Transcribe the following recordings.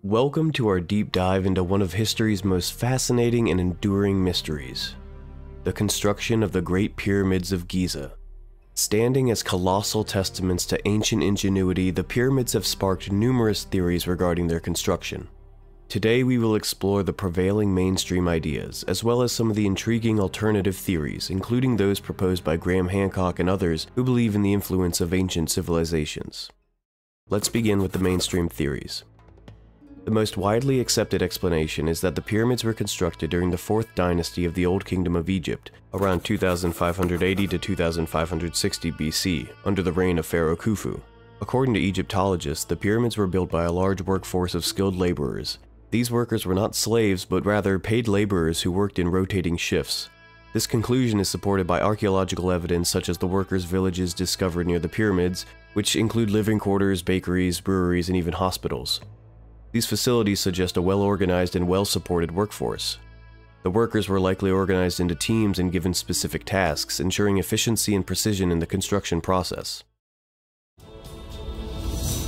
Welcome to our deep dive into one of history's most fascinating and enduring mysteries, the construction of the Great Pyramids of Giza. Standing as colossal testaments to ancient ingenuity, the pyramids have sparked numerous theories regarding their construction. Today we will explore the prevailing mainstream ideas, as well as some of the intriguing alternative theories, including those proposed by Graham Hancock and others who believe in the influence of ancient civilizations. Let's begin with the mainstream theories. The most widely accepted explanation is that the pyramids were constructed during the 4th dynasty of the Old Kingdom of Egypt, around 2580 to 2560 BC, under the reign of Pharaoh Khufu. According to Egyptologists, the pyramids were built by a large workforce of skilled laborers. These workers were not slaves, but rather paid laborers who worked in rotating shifts. This conclusion is supported by archaeological evidence such as the workers' villages discovered near the pyramids, which include living quarters, bakeries, breweries, and even hospitals. These facilities suggest a well-organized and well-supported workforce. The workers were likely organized into teams and given specific tasks, ensuring efficiency and precision in the construction process.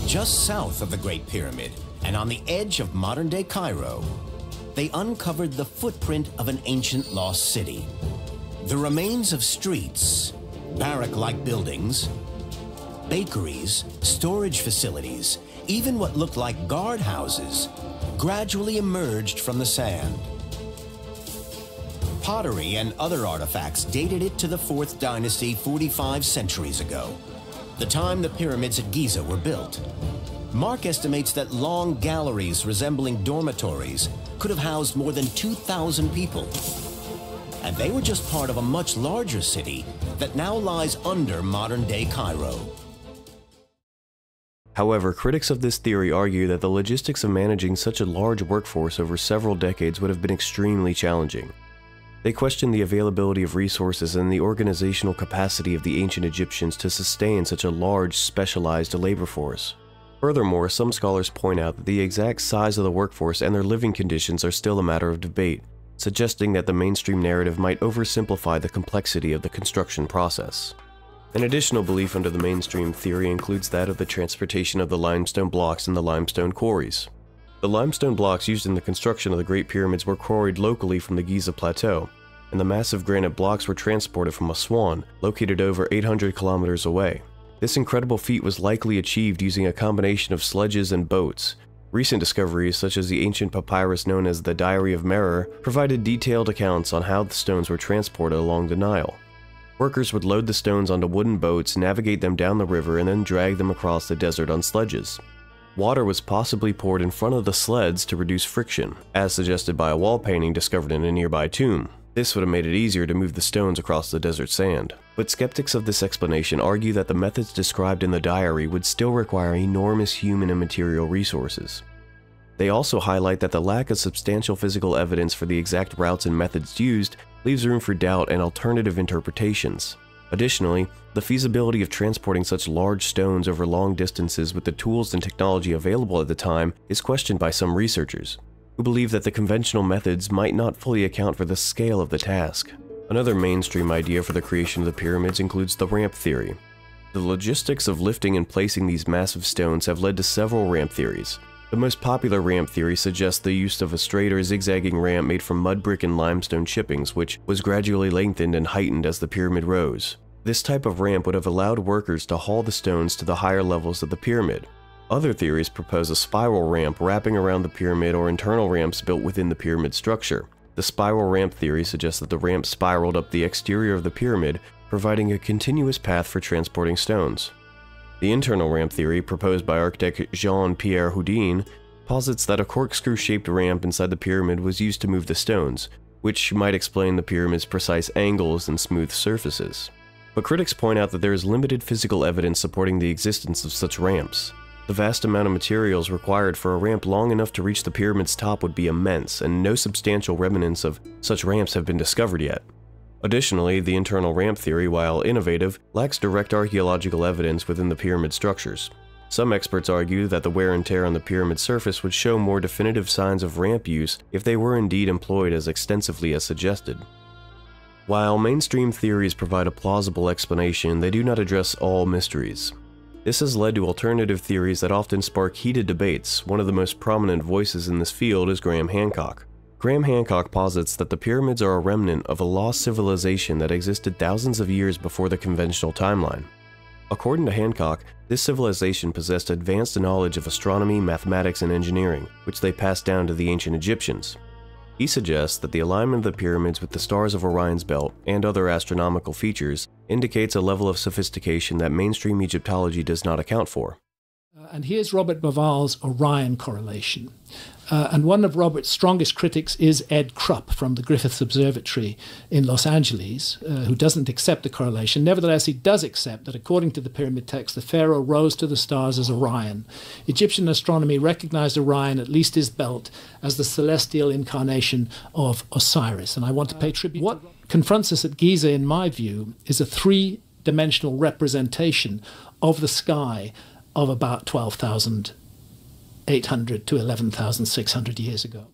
Just south of the Great Pyramid, and on the edge of modern-day Cairo, they uncovered the footprint of an ancient lost city. The remains of streets, barrack-like buildings, bakeries, storage facilities, even what looked like guardhouses, gradually emerged from the sand. Pottery and other artifacts dated it to the 4th dynasty 45 centuries ago, the time the pyramids at Giza were built. Mark estimates that long galleries resembling dormitories could have housed more than 2,000 people. And they were just part of a much larger city that now lies under modern-day Cairo. However, critics of this theory argue that the logistics of managing such a large workforce over several decades would have been extremely challenging. They question the availability of resources and the organizational capacity of the ancient Egyptians to sustain such a large, specialized labor force. Furthermore, some scholars point out that the exact size of the workforce and their living conditions are still a matter of debate, suggesting that the mainstream narrative might oversimplify the complexity of the construction process. An additional belief under the mainstream theory includes that of the transportation of the limestone blocks in the limestone quarries. The limestone blocks used in the construction of the Great Pyramids were quarried locally from the Giza Plateau, and the massive granite blocks were transported from Aswan, located over 800 kilometers away. This incredible feat was likely achieved using a combination of sledges and boats. Recent discoveries, such as the ancient papyrus known as the Diary of Merer, provided detailed accounts on how the stones were transported along the Nile. Workers would load the stones onto wooden boats, navigate them down the river, and then drag them across the desert on sledges. Water was possibly poured in front of the sleds to reduce friction, as suggested by a wall painting discovered in a nearby tomb. This would have made it easier to move the stones across the desert sand. But skeptics of this explanation argue that the methods described in the diary would still require enormous human and material resources. They also highlight that the lack of substantial physical evidence for the exact routes and methods used leaves room for doubt and alternative interpretations. Additionally, the feasibility of transporting such large stones over long distances with the tools and technology available at the time is questioned by some researchers, who believe that the conventional methods might not fully account for the scale of the task. Another mainstream idea for the creation of the pyramids includes the ramp theory. The logistics of lifting and placing these massive stones have led to several ramp theories. The most popular ramp theory suggests the use of a straight or zigzagging ramp made from mud brick and limestone chippings, which was gradually lengthened and heightened as the pyramid rose. This type of ramp would have allowed workers to haul the stones to the higher levels of the pyramid. Other theories propose a spiral ramp wrapping around the pyramid or internal ramps built within the pyramid structure. The spiral ramp theory suggests that the ramp spiraled up the exterior of the pyramid, providing a continuous path for transporting stones. The internal ramp theory, proposed by architect Jean-Pierre Houdin, posits that a corkscrew-shaped ramp inside the pyramid was used to move the stones, which might explain the pyramid's precise angles and smooth surfaces. But critics point out that there is limited physical evidence supporting the existence of such ramps. The vast amount of materials required for a ramp long enough to reach the pyramid's top would be immense, and no substantial remnants of such ramps have been discovered yet. Additionally, the internal ramp theory, while innovative, lacks direct archaeological evidence within the pyramid structures. Some experts argue that the wear and tear on the pyramid surface would show more definitive signs of ramp use if they were indeed employed as extensively as suggested. While mainstream theories provide a plausible explanation, they do not address all mysteries. This has led to alternative theories that often spark heated debates. One of the most prominent voices in this field is Graham Hancock. Graham Hancock posits that the pyramids are a remnant of a lost civilization that existed thousands of years before the conventional timeline. According to Hancock, this civilization possessed advanced knowledge of astronomy, mathematics, and engineering, which they passed down to the ancient Egyptians. He suggests that the alignment of the pyramids with the stars of Orion's belt and other astronomical features indicates a level of sophistication that mainstream Egyptology does not account for. And here's Robert Bauval's Orion correlation. And one of Robert's strongest critics is Ed Krupp from the Griffith Observatory in Los Angeles, who doesn't accept the correlation. Nevertheless, he does accept that according to the pyramid text, the pharaoh rose to the stars as Orion. Egyptian astronomy recognized Orion, at least his belt, as the celestial incarnation of Osiris. And I want to pay tribute. What confronts us at Giza, in my view, is a three-dimensional representation of the sky of about 12,800 to 11,600 years ago.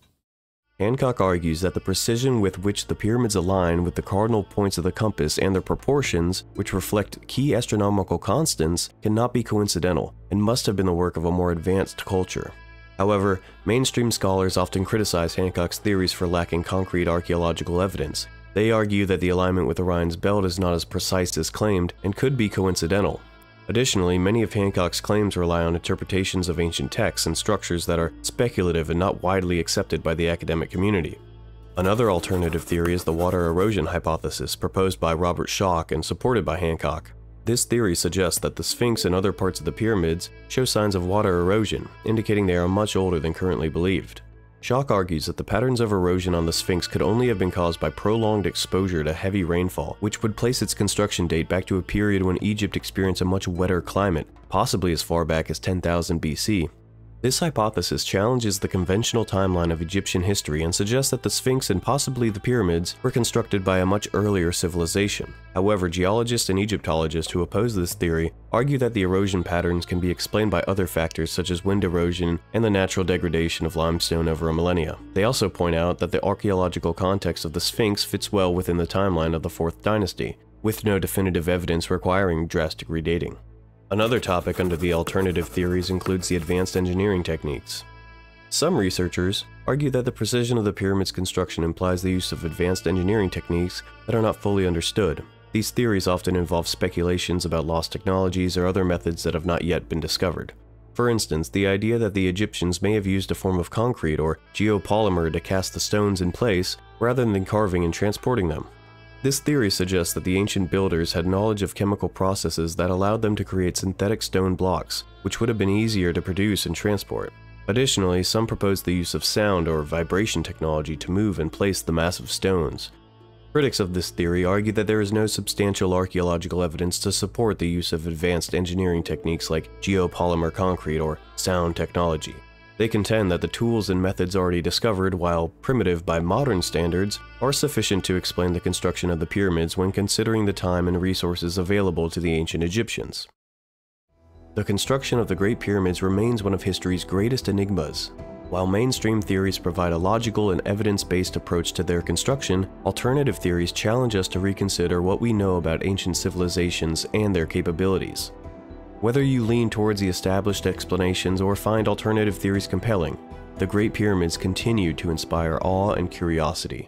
Hancock argues that the precision with which the pyramids align with the cardinal points of the compass and their proportions, which reflect key astronomical constants, cannot be coincidental and must have been the work of a more advanced culture. However, mainstream scholars often criticize Hancock's theories for lacking concrete archaeological evidence. They argue that the alignment with Orion's belt is not as precise as claimed and could be coincidental. Additionally, many of Hancock's claims rely on interpretations of ancient texts and structures that are speculative and not widely accepted by the academic community. Another alternative theory is the water erosion hypothesis proposed by Robert Schoch and supported by Hancock. This theory suggests that the Sphinx and other parts of the pyramids show signs of water erosion, indicating they are much older than currently believed. Schoch argues that the patterns of erosion on the Sphinx could only have been caused by prolonged exposure to heavy rainfall, which would place its construction date back to a period when Egypt experienced a much wetter climate, possibly as far back as 10,000 BC. This hypothesis challenges the conventional timeline of Egyptian history and suggests that the Sphinx and possibly the pyramids were constructed by a much earlier civilization. However, geologists and Egyptologists who oppose this theory argue that the erosion patterns can be explained by other factors such as wind erosion and the natural degradation of limestone over a millennia. They also point out that the archaeological context of the Sphinx fits well within the timeline of the 4th dynasty, with no definitive evidence requiring drastic redating. Another topic under the alternative theories includes the advanced engineering techniques. Some researchers argue that the precision of the pyramid's construction implies the use of advanced engineering techniques that are not fully understood. These theories often involve speculations about lost technologies or other methods that have not yet been discovered. For instance, the idea that the Egyptians may have used a form of concrete or geopolymer to cast the stones in place rather than carving and transporting them. This theory suggests that the ancient builders had knowledge of chemical processes that allowed them to create synthetic stone blocks, which would have been easier to produce and transport. Additionally, some propose the use of sound or vibration technology to move and place the massive stones. Critics of this theory argue that there is no substantial archaeological evidence to support the use of advanced engineering techniques like geopolymer concrete or sound technology. They contend that the tools and methods already discovered, while primitive by modern standards, are sufficient to explain the construction of the pyramids when considering the time and resources available to the ancient Egyptians. The construction of the Great Pyramids remains one of history's greatest enigmas. While mainstream theories provide a logical and evidence-based approach to their construction, alternative theories challenge us to reconsider what we know about ancient civilizations and their capabilities. Whether you lean towards the established explanations or find alternative theories compelling, the Great Pyramids continue to inspire awe and curiosity.